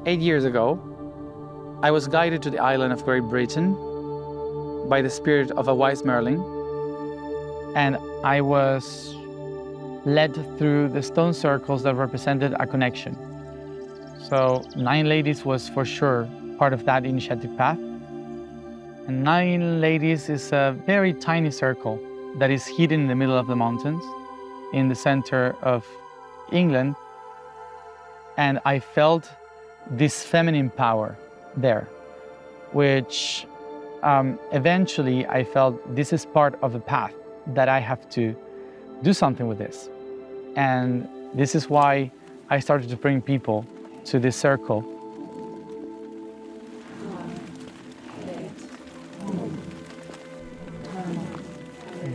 8 years ago, I was guided to the island of Great Britain by the spirit of a wise Merlin, and I was led through the stone circles that represented a connection. So 9 ladies was for sure part of that initiative path. And 9 ladies is a very tiny circle that is hidden in the middle of the mountains in the center of England. And I felt this feminine power there, which eventually I felt this is part of a path that I have to do something with this. And this is why I started to bring people to this circle.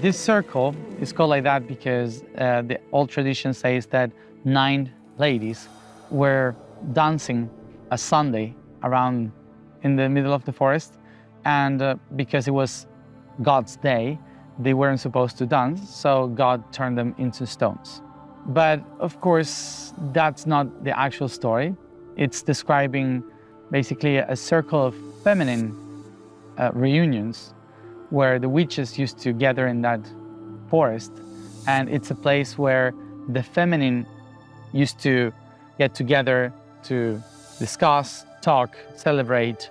This circle is called like that because the old tradition says that 9 ladies were dancing a Sunday around in the middle of the forest, and because it was God's day, they weren't supposed to dance, so God turned them into stones. But of course, that's not the actual story. It's describing basically a circle of feminine reunions where the witches used to gather in that forest, and it's a place where the feminine used to get together to discuss, talk, celebrate.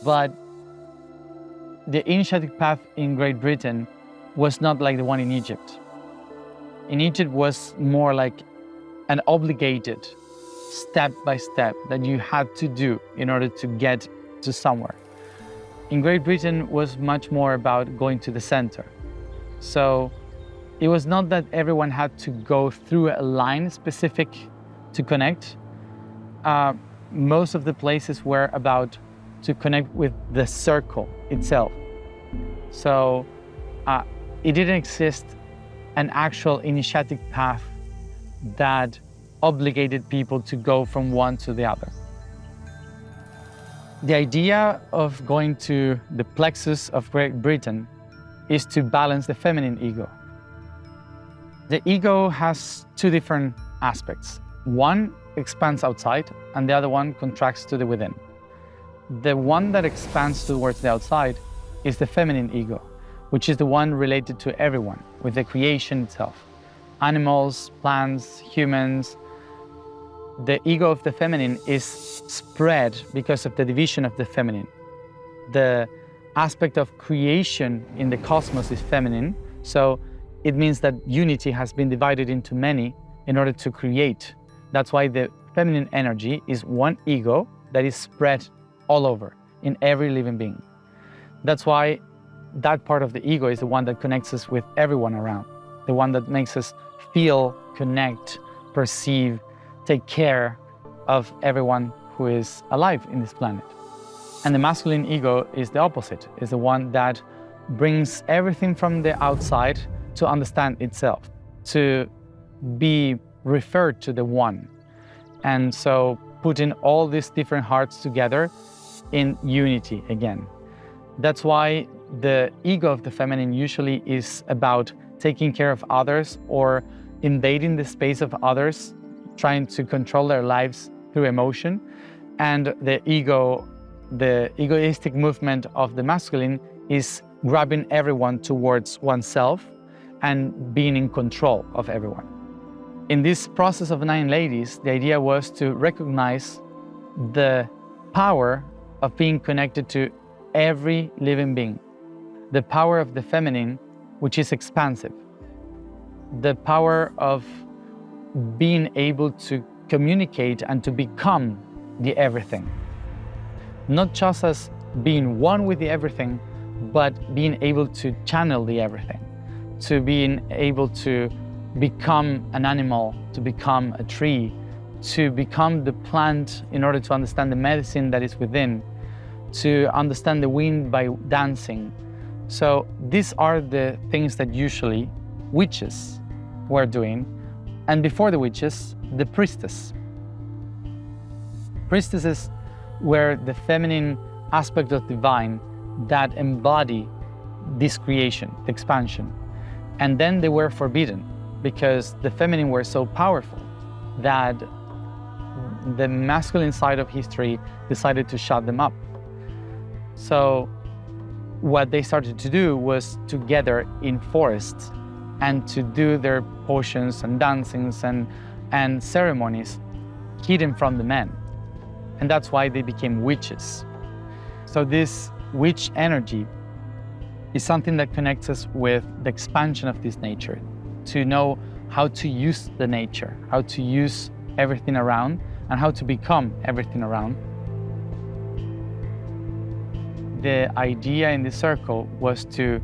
But the initiatic path in Great Britain was not like the one in Egypt. In Egypt was more like an obligated step by step that you had to do in order to get to somewhere. In Great Britain was much more about going to the center. So it was not that everyone had to go through a line specific to connect. Most of the places were about to connect with the circle itself. So it didn't exist an actual initiatic path that obligated people to go from one to the other. The idea of going to the plexus of Great Britain is to balance the feminine ego. The ego has 2 different aspects. One expands outside and the other one contracts to the within. The one that expands towards the outside is the feminine ego, which is the one related to everyone, with the creation itself. Animals, plants, humans. The ego of the feminine is spread because of the division of the feminine. The aspect of creation in the cosmos is feminine, so it means that unity has been divided into many in order to create. That's why the feminine energy is one ego that is spread all over in every living being. That's why that part of the ego is the one that connects us with everyone around, the one that makes us feel, connect, perceive, take care of everyone who is alive in this planet. And the masculine ego is the opposite, is the one that brings everything from the outside to understand itself, to be referred to the one. And so putting all these different hearts together in unity again. That's why the ego of the feminine usually is about taking care of others or invading the space of others, trying to control their lives through emotion. And the egoistic movement of the masculine is grabbing everyone towards oneself and being in control of everyone. In this process of 9 ladies, the idea was to recognize the power of being connected to every living being. The power of the feminine, which is expansive. The power of being able to communicate and to become the everything. Not just as being one with the everything, but being able to channel the everything. To being able to become an animal, to become a tree, to become the plant in order to understand the medicine that is within, to understand the wind by dancing. So these are the things that usually witches were doing. And before the witches, the priestess. Priestesses were the feminine aspect of divine that embody this creation, the expansion. And then they were forbidden because the feminine were so powerful. that the masculine side of history decided to shut them up. So what they started to do was to gather in forests and to do their potions and dancings and ceremonies hidden from the men. And that's why they became witches. So this witch energy is something that connects us with the expansion of this nature, to know how to use the nature, how to use everything around, and how to become everything around. The idea in this circle was to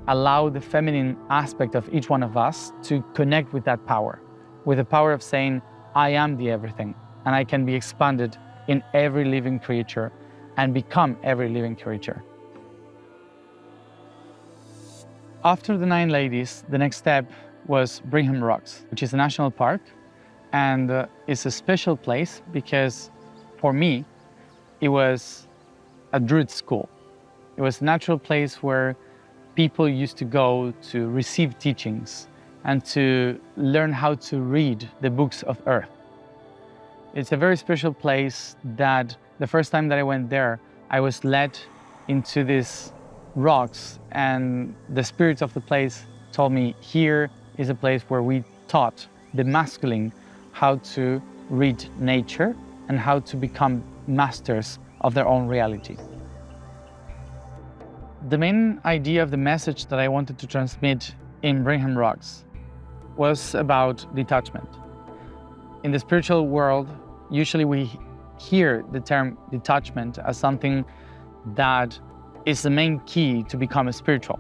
allow the feminine aspect of each one of us to connect with that power, with the power of saying, I am the everything, and I can be expanded in every living creature and become every living creature. After the 9 ladies, the next step was Brigham Rocks, which is a national park, and it's a special place because for me, it was a Druid school. It was a natural place where people used to go to receive teachings and to learn how to read the books of Earth. It's a very special place that the first time that I went there, I was led into these rocks, and the spirits of the place told me, here is a place where we taught the masculine how to read nature and how to become masters of their own reality. The main idea of the message that I wanted to transmit in Brigham Rocks was about detachment. In the spiritual world, usually we hear the term detachment as something that is the main key to become a spiritual.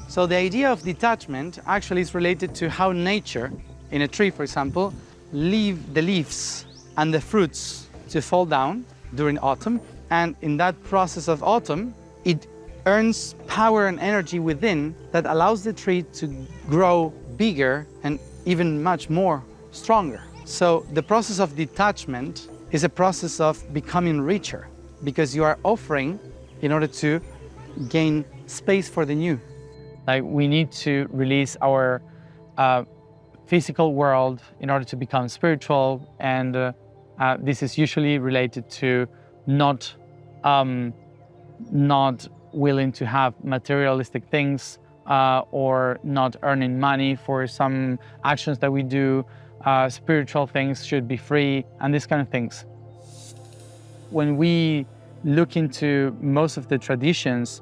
So the idea of detachment actually is related to how nature, in a tree for example, leave the leaves and the fruits to fall down during autumn, and in that process of autumn, it earns power and energy within that allows the tree to grow bigger and even much more stronger. So the process of detachment is a process of becoming richer, because you are offering in order to gain space for the new. Like, we need to release our physical world in order to become spiritual, and this is usually related to not willing to have materialistic things or not earning money for some actions that we do. Spiritual things should be free, and these kind of things. When we look into most of the traditions,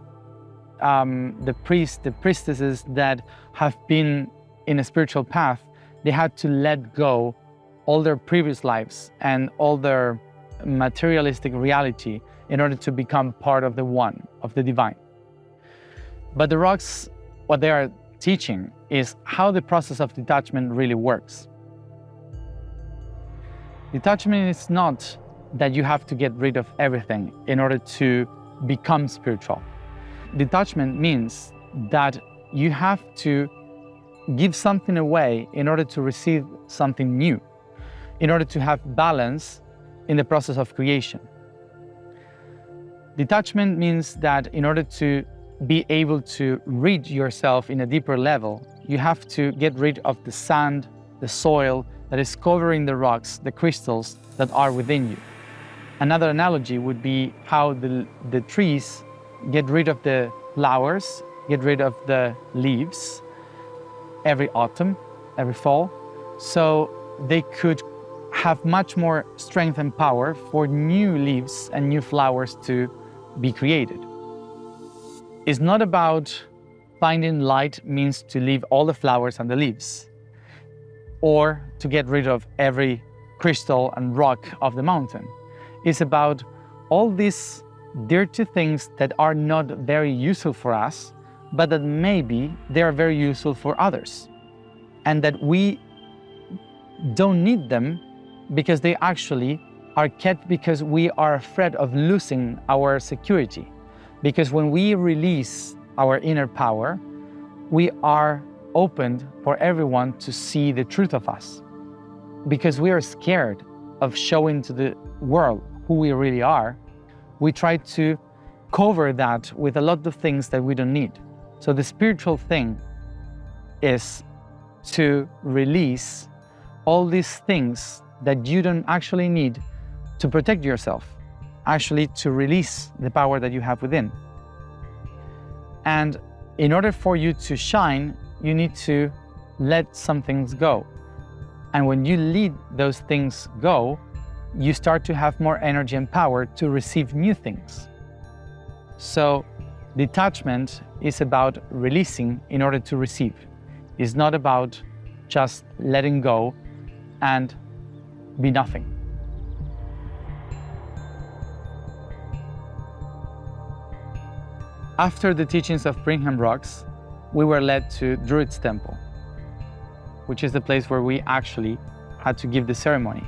the priests, the priestesses that have been in a spiritual path, they had to let go all their previous lives and all their materialistic reality in order to become part of the one, of the divine. But the rocks, what they are teaching is how the process of detachment really works. Detachment is not that you have to get rid of everything in order to become spiritual. Detachment means that you have to give something away in order to receive something new, in order to have balance in the process of creation. Detachment means that in order to be able to read yourself in a deeper level, you have to get rid of the sand, the soil that is covering the rocks, the crystals that are within you. Another analogy would be how the trees get rid of the flowers, get rid of the leaves every autumn, every fall, so they could have much more strength and power for new leaves and new flowers to be created. It's not about finding light means to leave all the flowers and the leaves, or to get rid of every crystal and rock of the mountain. It's about all these dirty things that are not very useful for us, but that maybe they are very useful for others, and that we don't need them because they actually are kept because we are afraid of losing our security. Because when we release our inner power, we are opened for everyone to see the truth of us. Because we are scared of showing to the world who we really are, we try to cover that with a lot of things that we don't need. So the spiritual thing is to release all these things that you don't actually need to protect yourself, actually to release the power that you have within. And in order for you to shine, you need to let some things go. And when you let those things go, you start to have more energy and power to receive new things. So detachment is about releasing in order to receive. It's not about just letting go and be nothing. After the teachings of Brigham Rocks, we were led to Druid's temple, which is the place where we actually had to give the ceremony.